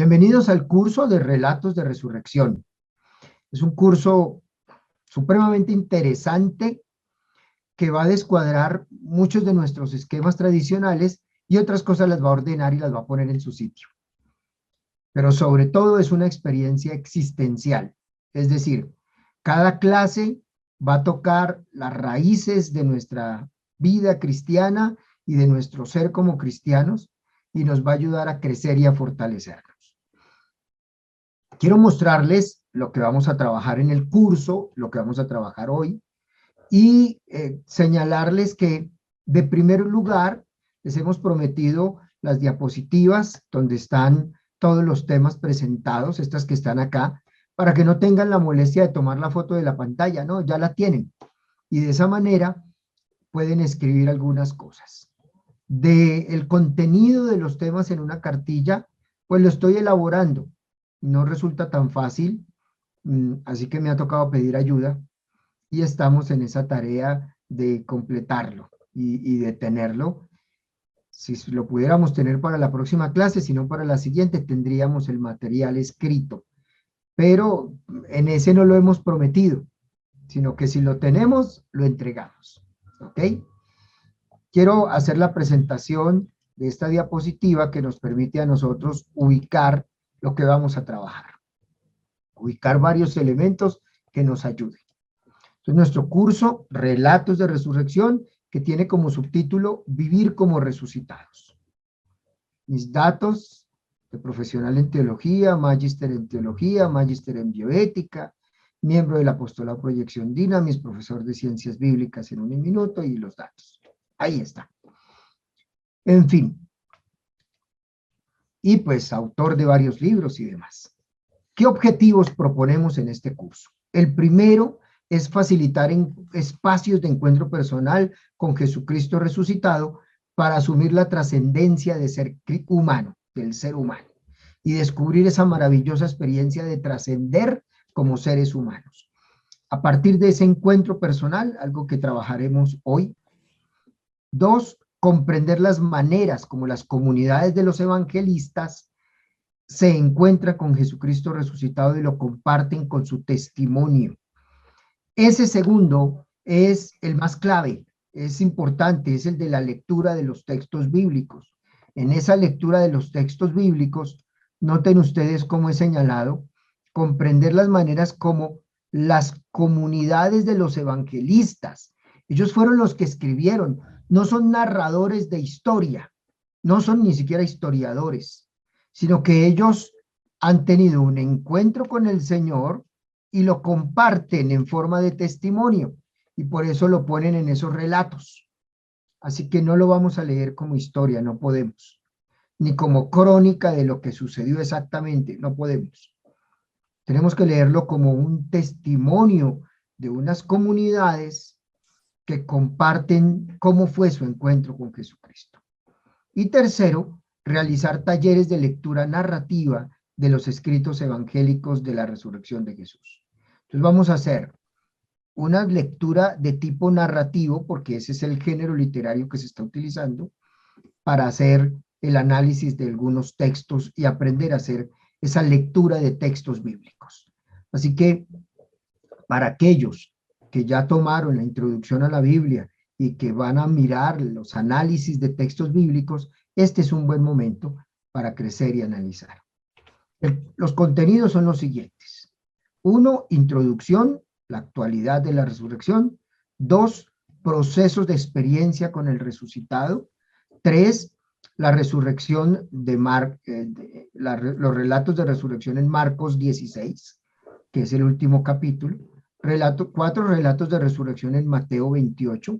Bienvenidos al curso de Relatos de Resurrección. Es un curso supremamente interesante que va a descuadrar muchos de nuestros esquemas tradicionales y otras cosas las va a ordenar y las va a poner en su sitio. Pero sobre todo es una experiencia existencial. Es decir, cada clase va a tocar las raíces de nuestra vida cristiana y de nuestro ser como cristianos y nos va a ayudar a crecer y a fortalecernos. Quiero mostrarles lo que vamos a trabajar en el curso, lo que vamos a trabajar hoy, y señalarles que de primer lugar les hemos prometido las diapositivas donde están todos los temas presentados, estas que están acá, para que no tengan la molestia de tomar la foto de la pantalla, no, ya la tienen. Y de esa manera pueden escribir algunas cosas. El contenido de los temas en una cartilla, pues lo estoy elaborando. No resulta tan fácil, así que me ha tocado pedir ayuda y estamos en esa tarea de completarlo y de tenerlo. Si lo pudiéramos tener para la próxima clase, si no para la siguiente, tendríamos el material escrito. Pero en ese no lo hemos prometido, sino que si lo tenemos, lo entregamos. ¿Ok? Quiero hacer la presentación de esta diapositiva que nos permite a nosotros ubicar lo que vamos a trabajar. Ubicar varios elementos que nos ayuden. Entonces, nuestro curso, Relatos de Resurrección, que tiene como subtítulo, Vivir como resucitados. Mis datos de profesional en teología, magíster en teología, magíster en bioética, miembro del apostolado Proyección Dynamis, profesor de ciencias bíblicas en un minuto y los datos. Ahí está. En fin. Y pues autor de varios libros y demás. ¿Qué objetivos proponemos en este curso? El primero es facilitar espacios de encuentro personal con Jesucristo resucitado para asumir la trascendencia de ser humano, del ser humano, y descubrir esa maravillosa experiencia de trascender como seres humanos. A partir de ese encuentro personal, algo que trabajaremos hoy. 2, comprender las maneras como las comunidades de los evangelistas se encuentran con Jesucristo resucitado y lo comparten con su testimonio. Ese segundo es el más clave, es importante, es el de la lectura de los textos bíblicos. En esa lectura de los textos bíblicos, noten ustedes cómo he señalado, comprender las maneras como las comunidades de los evangelistas, ellos fueron los que escribieron, no son narradores de historia, no son ni siquiera historiadores, sino que ellos han tenido un encuentro con el Señor y lo comparten en forma de testimonio, y por eso lo ponen en esos relatos. Así que no lo vamos a leer como historia, no podemos, ni como crónica de lo que sucedió exactamente, no podemos. Tenemos que leerlo como un testimonio de unas comunidades que comparten cómo fue su encuentro con Jesucristo. Y tercero, realizar talleres de lectura narrativa de los escritos evangélicos de la resurrección de Jesús. Entonces vamos a hacer una lectura de tipo narrativo, porque ese es el género literario que se está utilizando, para hacer el análisis de algunos textos y aprender a hacer esa lectura de textos bíblicos. Así que, para aquellos que ya tomaron la introducción a la Biblia y que van a mirar los análisis de textos bíblicos, este es un buen momento para crecer y analizar. Los contenidos son los siguientes. 1, introducción, la actualidad de la resurrección. 2, procesos de experiencia con el resucitado. 3, la resurrección de los relatos de resurrección en Marcos 16, que es el último capítulo. 4 relatos de resurrección en Mateo 28.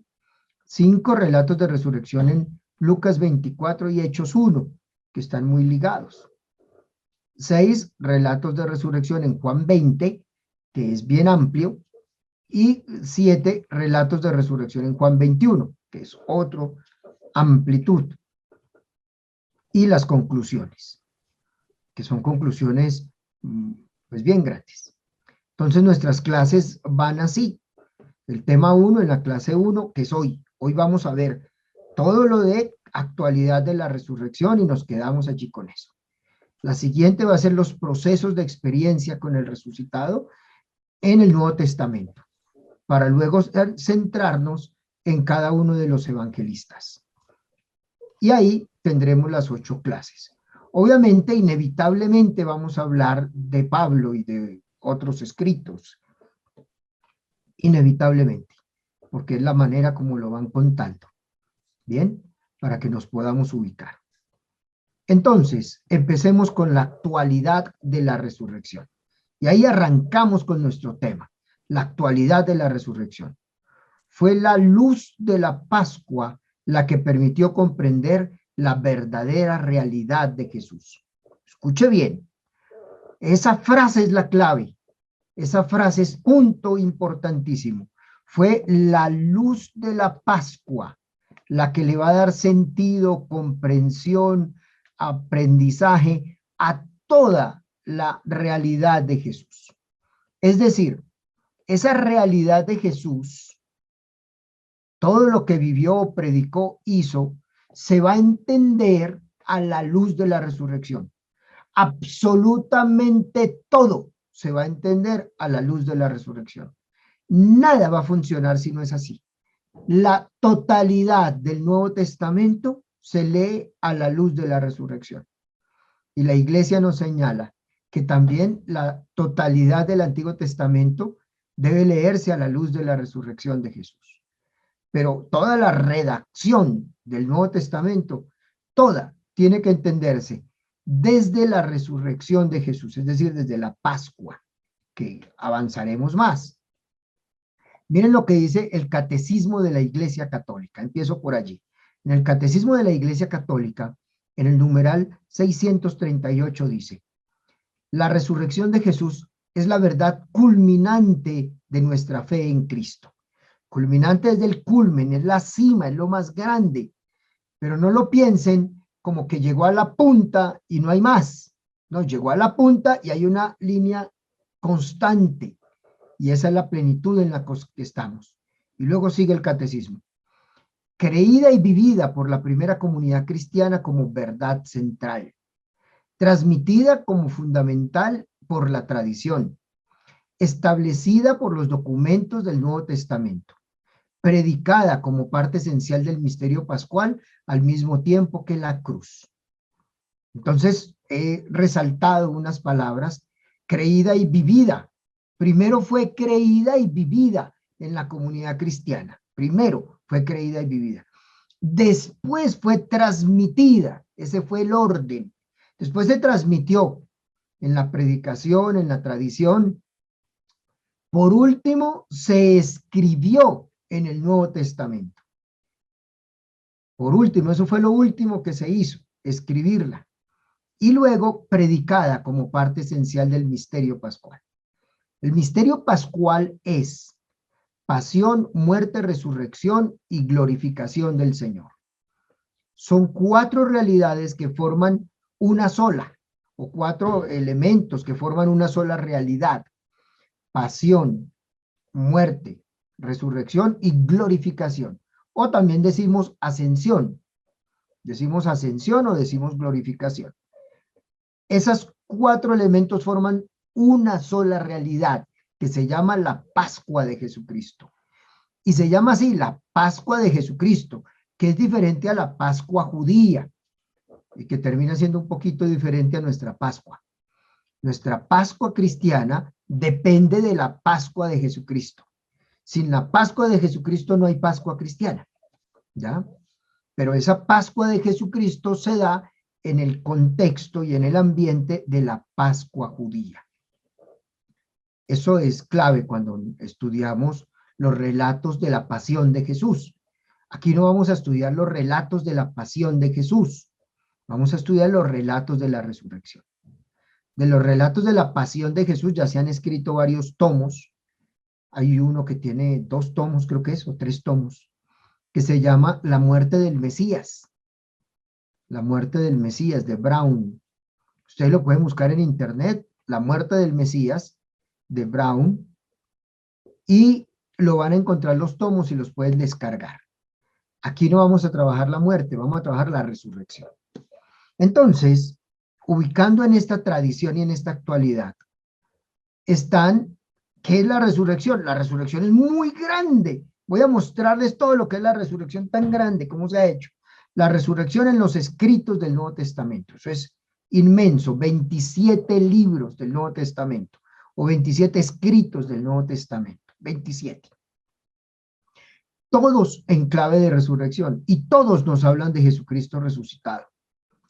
5 relatos de resurrección en Lucas 24 y Hechos 1, que están muy ligados. 6 relatos de resurrección en Juan 20, que es bien amplio, y 7 relatos de resurrección en Juan 21, que es otra amplitud. Y las conclusiones, que son conclusiones pues bien grandes. Entonces nuestras clases van así. El tema 1 en la clase 1, que es hoy. Hoy vamos a ver todo lo de actualidad de la resurrección y nos quedamos allí con eso. La siguiente va a ser los procesos de experiencia con el resucitado en el Nuevo Testamento, para luego centrarnos en cada uno de los evangelistas. Y ahí tendremos las 8 clases. Obviamente, inevitablemente vamos a hablar de Pablo y de otros escritos, inevitablemente, porque es la manera como lo van contando. Bien, para que nos podamos ubicar. Entonces, empecemos con la actualidad de la resurrección. Y ahí arrancamos con nuestro tema, la actualidad de la resurrección. Fue la luz de la Pascua la que permitió comprender la verdadera realidad de Jesús. Escuche bien, esa frase es la clave, esa frase es punto importantísimo. Fue la luz de la Pascua la que le va a dar sentido, comprensión, aprendizaje a toda la realidad de Jesús. Es decir, esa realidad de Jesús, todo lo que vivió, predicó, hizo, se va a entender a la luz de la resurrección. Absolutamente todo se va a entender a la luz de la resurrección. Nada va a funcionar si no es así. La totalidad del Nuevo Testamento se lee a la luz de la resurrección. Y la Iglesia nos señala que también la totalidad del Antiguo Testamento debe leerse a la luz de la resurrección de Jesús. Pero toda la redacción del Nuevo Testamento, toda tiene que entenderse desde la resurrección de Jesús, es decir, desde la Pascua, que avanzaremos más. Miren lo que dice el Catecismo de la Iglesia Católica. Empiezo por allí. En el Catecismo de la Iglesia Católica, en el numeral 638 dice: la resurrección de Jesús es la verdad culminante de nuestra fe en Cristo. Culminante es el culmen, es la cima, es lo más grande. Pero no lo piensen como que llegó a la punta y no hay más. No, llegó a la punta y hay una línea constante. Y esa es la plenitud en la que estamos. Y luego sigue el catecismo. Creída y vivida por la primera comunidad cristiana como verdad central. Transmitida como fundamental por la tradición. Establecida por los documentos del Nuevo Testamento. Predicada como parte esencial del misterio pascual al mismo tiempo que la cruz. Entonces, he resaltado unas palabras: creída y vivida. Primero fue creída y vivida en la comunidad cristiana. Primero fue creída y vivida. Después fue transmitida. Ese fue el orden. Después se transmitió en la predicación, en la tradición. Por último, se escribió en el Nuevo Testamento. Por último, eso fue lo último que se hizo, escribirla. Y luego predicada como parte esencial del misterio pascual. El misterio pascual es pasión, muerte, resurrección y glorificación del Señor. Son 4 realidades que forman una sola, o 4 elementos que forman una sola realidad: pasión, muerte, resurrección y glorificación. O también decimos ascensión. Decimos ascensión o decimos glorificación. Esos 4 elementos forman una sola realidad que se llama la Pascua de Jesucristo. Y se llama así, la Pascua de Jesucristo, que es diferente a la Pascua judía y que termina siendo un poquito diferente a nuestra Pascua. Nuestra Pascua cristiana depende de la Pascua de Jesucristo. Sin la Pascua de Jesucristo no hay Pascua cristiana, ¿ya? Pero esa Pascua de Jesucristo se da en el contexto y en el ambiente de la Pascua judía. Eso es clave cuando estudiamos los relatos de la pasión de Jesús. Aquí no vamos a estudiar los relatos de la pasión de Jesús, vamos a estudiar los relatos de la resurrección. De los relatos de la pasión de Jesús ya se han escrito varios tomos. Hay uno que tiene 2 tomos, creo que es, o 3 tomos, que se llama La muerte del Mesías. La muerte del Mesías, de Brown. Ustedes lo pueden buscar en internet, La muerte del Mesías, de Brown, y lo van a encontrar los tomos y los pueden descargar. Aquí no vamos a trabajar la muerte, vamos a trabajar la resurrección. Entonces, ubicando en esta tradición y en esta actualidad, están, ¿qué es la resurrección? La resurrección es muy grande. Voy a mostrarles todo lo que es la resurrección tan grande, cómo se ha hecho. La resurrección en los escritos del Nuevo Testamento. Eso es inmenso, 27 libros del Nuevo Testamento, o 27 escritos del Nuevo Testamento, 27. Todos en clave de resurrección, y todos nos hablan de Jesucristo resucitado.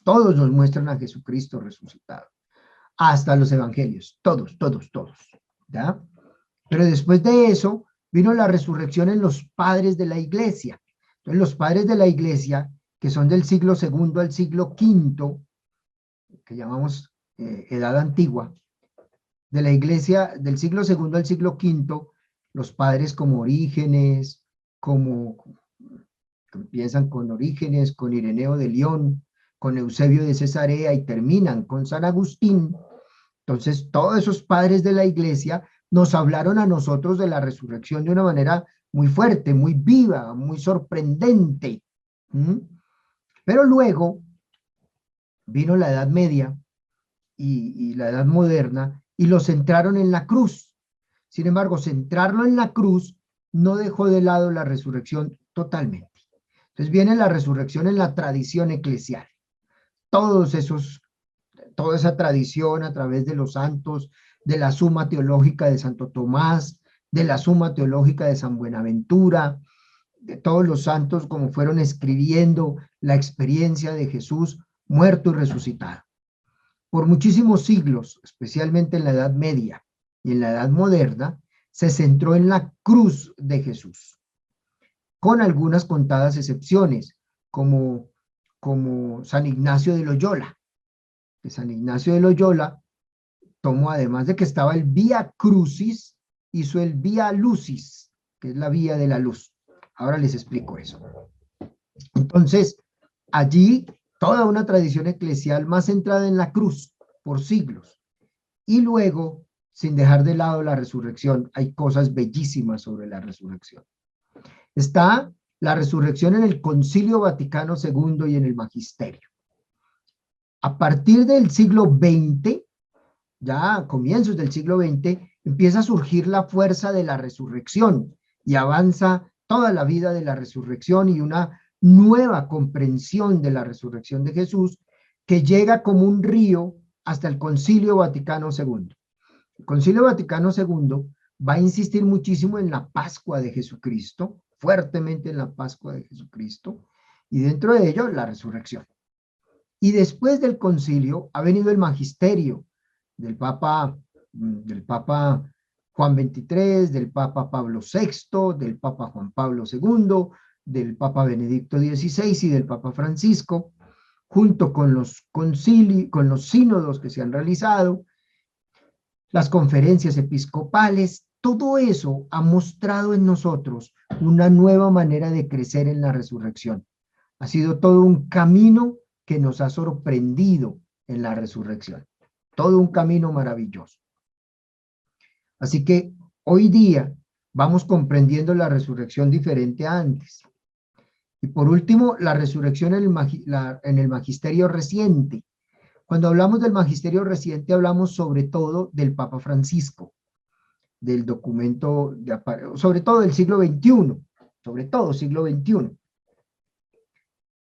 Todos nos muestran a Jesucristo resucitado. Hasta los evangelios, todos, todos, todos. ¿Ya? Pero después de eso, vino la resurrección en los padres de la iglesia. Entonces, los padres de la iglesia, que son del siglo segundo al siglo quinto, que llamamos Edad Antigua, de la iglesia del siglo segundo al siglo quinto, los padres como Orígenes, como empiezan con Orígenes, con Ireneo de León, con Eusebio de Cesarea y terminan con San Agustín. Entonces, todos esos padres de la iglesia nos hablaron a nosotros de la resurrección de una manera muy fuerte, muy viva, muy sorprendente. Pero luego vino la Edad Media y la Edad Moderna y lo centraron en la cruz. Sin embargo, centrarlo en la cruz no dejó de lado la resurrección totalmente. Entonces viene la resurrección en la tradición eclesial. Toda esa tradición a través de los santos, de la Suma Teológica de Santo Tomás, de la Suma Teológica de San Buenaventura, de todos los santos como fueron escribiendo la experiencia de Jesús muerto y resucitado. Por muchísimos siglos, especialmente en la Edad Media y en la Edad Moderna, se centró en la cruz de Jesús, con algunas contadas excepciones, como San Ignacio de Loyola. Que San Ignacio de Loyola tomó, además de que estaba el Vía Crucis, hizo el Vía Lucis, que es la vía de la luz. Ahora les explico eso. Entonces, allí toda una tradición eclesial más centrada en la cruz por siglos. Y luego, sin dejar de lado la resurrección, hay cosas bellísimas sobre la resurrección. Está la resurrección en el Concilio Vaticano II y en el Magisterio. A partir del siglo XX, ya a comienzos del siglo XX, empieza a surgir la fuerza de la resurrección y avanza toda la vida de la resurrección y una nueva comprensión de la resurrección de Jesús que llega como un río hasta el Concilio Vaticano II. El Concilio Vaticano II va a insistir muchísimo en la Pascua de Jesucristo, fuertemente en la Pascua de Jesucristo, y dentro de ello la resurrección. Y después del concilio ha venido el magisterio del Papa Juan XXIII, del Papa Pablo VI, del Papa Juan Pablo II, del Papa Benedicto XVI y del Papa Francisco, junto con los concilios, con los sínodos que se han realizado, las conferencias episcopales. Todo eso ha mostrado en nosotros una nueva manera de crecer en la resurrección. Ha sido todo un camino que nos ha sorprendido en la resurrección. Todo un camino maravilloso. Así que hoy día vamos comprendiendo la resurrección diferente a antes. Y por último, la resurrección en el magisterio reciente. Cuando hablamos del magisterio reciente, hablamos sobre todo del Papa Francisco, del documento, sobre todo del siglo XXI, sobre todo siglo XXI.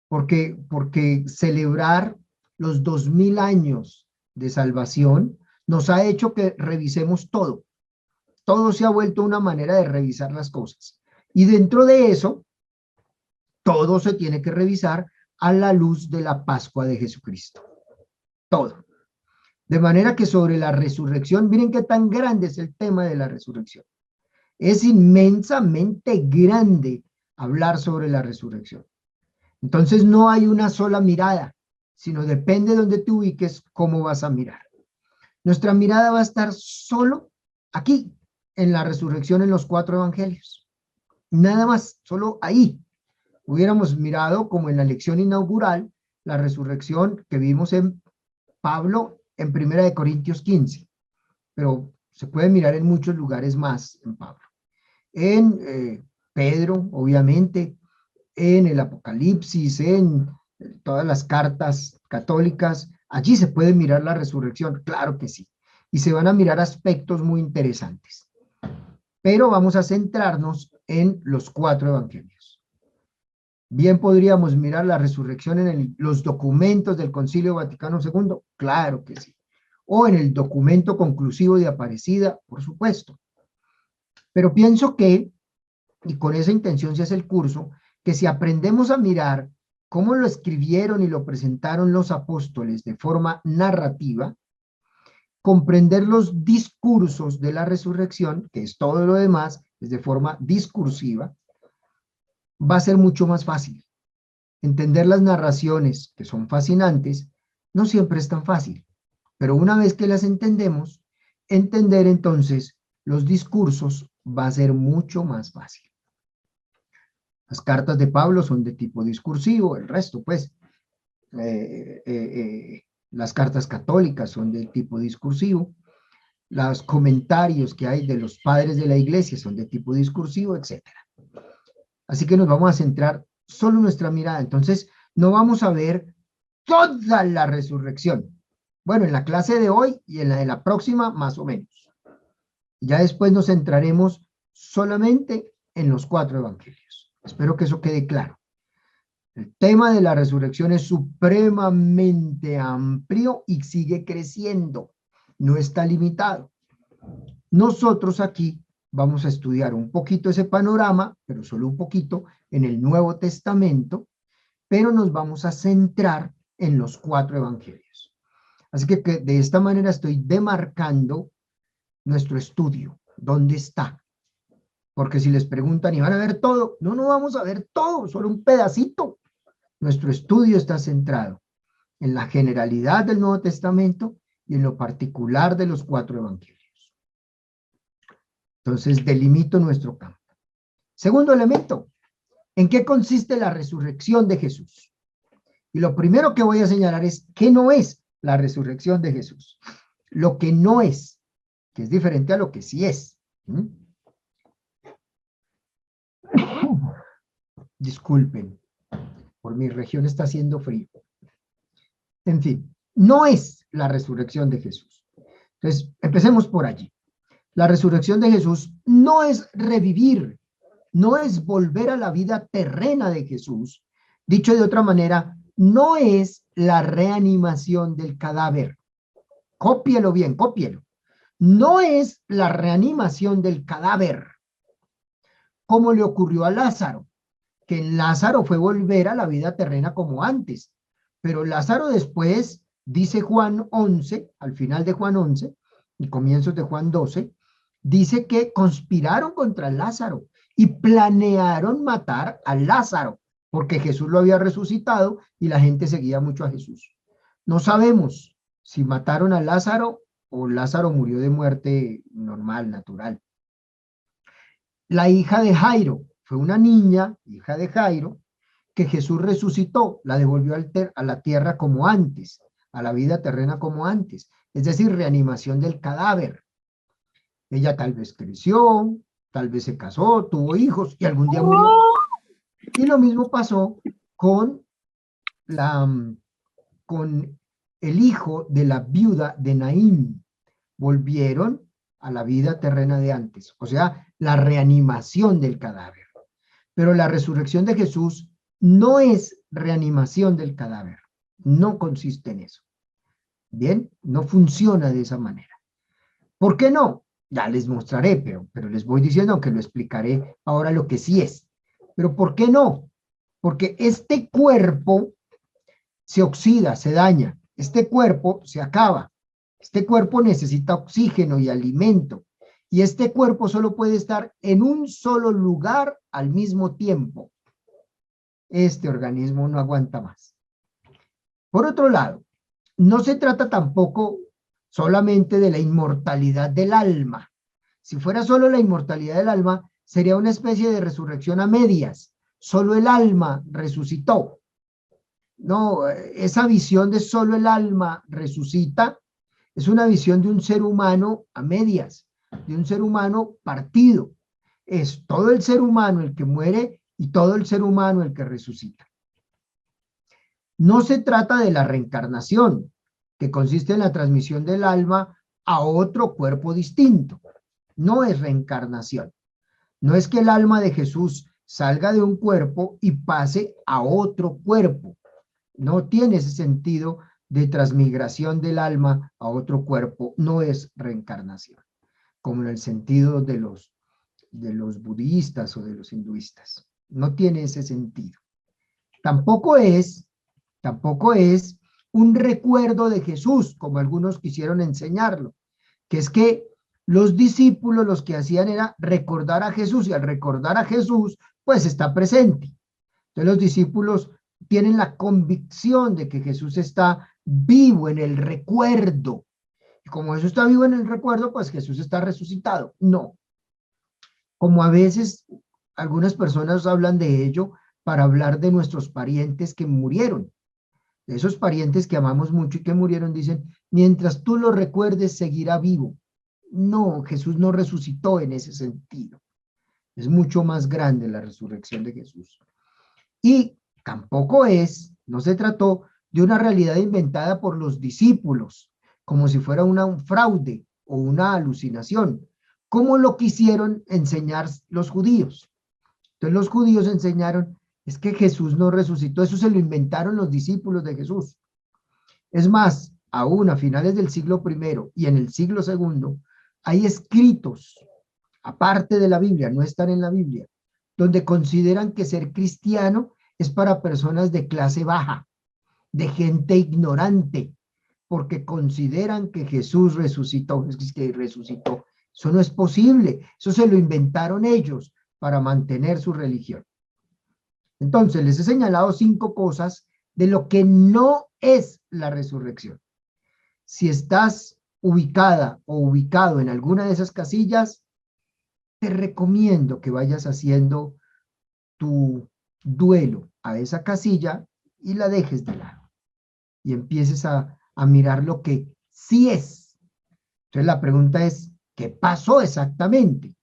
Porque celebrar los 2000 años de salvación nos ha hecho que revisemos todo. Todo se ha vuelto una manera de revisar las cosas. Y dentro de eso, todo se tiene que revisar a la luz de la Pascua de Jesucristo. Todo. De manera que sobre la resurrección, miren qué tan grande es el tema de la resurrección. Es inmensamente grande hablar sobre la resurrección. Entonces no hay una sola mirada, sino depende de dónde te ubiques, cómo vas a mirar. Nuestra mirada va a estar solo aquí, en la resurrección en los 4 evangelios. Nada más, solo ahí. Hubiéramos mirado, como en la lección inaugural, la resurrección que vimos en Pablo en 1 Corintios 15, pero se puede mirar en muchos lugares más en Pablo. En Pedro, obviamente, en el Apocalipsis, en todas las cartas católicas, Allí se puede mirar la resurrección, claro que sí. Y se van a mirar aspectos muy interesantes. Pero vamos a centrarnos en los 4 evangelios. Bien podríamos mirar la resurrección en los documentos del Concilio Vaticano II, claro que sí. O en el documento conclusivo de Aparecida, por supuesto. Pero pienso que, y con esa intención se hace el curso, que si aprendemos a mirar cómo lo escribieron y lo presentaron los apóstoles de forma narrativa, comprender los discursos de la resurrección, que es todo lo demás, es de forma discursiva, va a ser mucho más fácil. Entender las narraciones, que son fascinantes, no siempre es tan fácil, pero una vez que las entendemos, entender entonces los discursos va a ser mucho más fácil. Las cartas de Pablo son de tipo discursivo, el resto pues, las cartas católicas son de tipo discursivo, los comentarios que hay de los padres de la iglesia son de tipo discursivo, etc. Así que nos vamos a centrar solo en nuestra mirada. Entonces, no vamos a ver toda la resurrección. Bueno, en la clase de hoy y en la de la próxima, más o menos. Ya después nos centraremos solamente en los 4 evangelios. Espero que eso quede claro. El tema de la resurrección es supremamente amplio y sigue creciendo. No está limitado. Nosotros aquí vamos a estudiar un poquito ese panorama, pero solo un poquito, en el Nuevo Testamento, pero nos vamos a centrar en los 4 evangelios. Así que de esta manera estoy demarcando nuestro estudio. ¿Dónde está? Porque si les preguntan y van a ver todo, no, no vamos a ver todo, solo un pedacito. Nuestro estudio está centrado en la generalidad del Nuevo Testamento y en lo particular de los 4 evangelios. Entonces, delimito nuestro campo. Segundo elemento, ¿en qué consiste la resurrección de Jesús? Y lo primero que voy a señalar es qué no es la resurrección de Jesús. Lo que no es, que es diferente a lo que sí es. Disculpen, por mi región está haciendo frío. En fin, no es la resurrección de Jesús. Entonces, empecemos por allí. La resurrección de Jesús no es revivir, no es volver a la vida terrena de Jesús. Dicho de otra manera, no es la reanimación del cadáver. Cópielo bien, cópielo. No es la reanimación del cadáver, como le ocurrió a Lázaro, que en Lázaro fue volver a la vida terrena como antes. Pero Lázaro después, dice Juan 11, al final de Juan 11 y comienzos de Juan 12, dice que conspiraron contra Lázaro y planearon matar a Lázaro, porque Jesús lo había resucitado y la gente seguía mucho a Jesús. No sabemos si mataron a Lázaro o Lázaro murió de muerte normal, natural. La hija de Jairo fue una niña, hija de Jairo, que Jesús resucitó, la devolvió a la tierra como antes, a la vida terrena como antes, es decir, reanimación del cadáver. Ella tal vez creció, tal vez se casó, tuvo hijos y algún día murió. Y lo mismo pasó con, con el hijo de la viuda de Naín. Volvieron a la vida terrena de antes, o sea, la reanimación del cadáver. Pero la resurrección de Jesús no es reanimación del cadáver, no consiste en eso. Bien, no funciona de esa manera. ¿Por qué no? Ya les mostraré, pero les voy diciendo, aunque lo explicaré ahora lo que sí es. Pero ¿por qué no? Porque este cuerpo se oxida, se daña, este cuerpo se acaba, este cuerpo necesita oxígeno y alimento, y este cuerpo solo puede estar en un solo lugar al mismo tiempo. Este organismo no aguanta más. Por otro lado, no se trata tampoco solamente de la inmortalidad del alma. Si fuera solo la inmortalidad del alma, sería una especie de resurrección a medias. Solo el alma resucitó. No, esa visión de solo el alma resucita es una visión de un ser humano a medias, de un ser humano partido. Es todo el ser humano el que muere y todo el ser humano el que resucita. No se trata de la reencarnación, que consiste en la transmisión del alma a otro cuerpo distinto. No es reencarnación. No es que el alma de Jesús salga de un cuerpo y pase a otro cuerpo. No tiene ese sentido de transmigración del alma a otro cuerpo. No es reencarnación, como en el sentido de los budistas o de los hinduistas. No tiene ese sentido. Tampoco es un recuerdo de Jesús, como algunos quisieron enseñarlo, que es que los discípulos los que hacían era recordar a Jesús, y al recordar a Jesús, pues está presente. Entonces los discípulos tienen la convicción de que Jesús está vivo en el recuerdo. Y como Jesús está vivo en el recuerdo, pues Jesús está resucitado. No. Como a veces algunas personas hablan de ello para hablar de nuestros parientes que murieron. De esos parientes que amamos mucho y que murieron, dicen, mientras tú lo recuerdes, seguirá vivo. No, Jesús no resucitó en ese sentido. Es mucho más grande la resurrección de Jesús. Y tampoco no se trató de una realidad inventada por los discípulos, como si fuera un fraude o una alucinación, como lo quisieron enseñar los judíos. Entonces los judíos enseñaron, es que Jesús no resucitó, eso se lo inventaron los discípulos de Jesús. Es más, aún a finales del siglo I y en el siglo II, hay escritos, aparte de la Biblia, no están en la Biblia, donde consideran que ser cristiano es para personas de clase baja, de gente ignorante, porque consideran que Jesús resucitó, es que resucitó. Eso no es posible, eso se lo inventaron ellos para mantener su religión. Entonces, les he señalado 5 cosas de lo que no es la resurrección. Si estás ubicada o ubicado en alguna de esas casillas, te recomiendo que vayas haciendo tu duelo a esa casilla y la dejes de lado y empieces a mirar lo que sí es. Entonces la pregunta es, ¿qué pasó exactamente?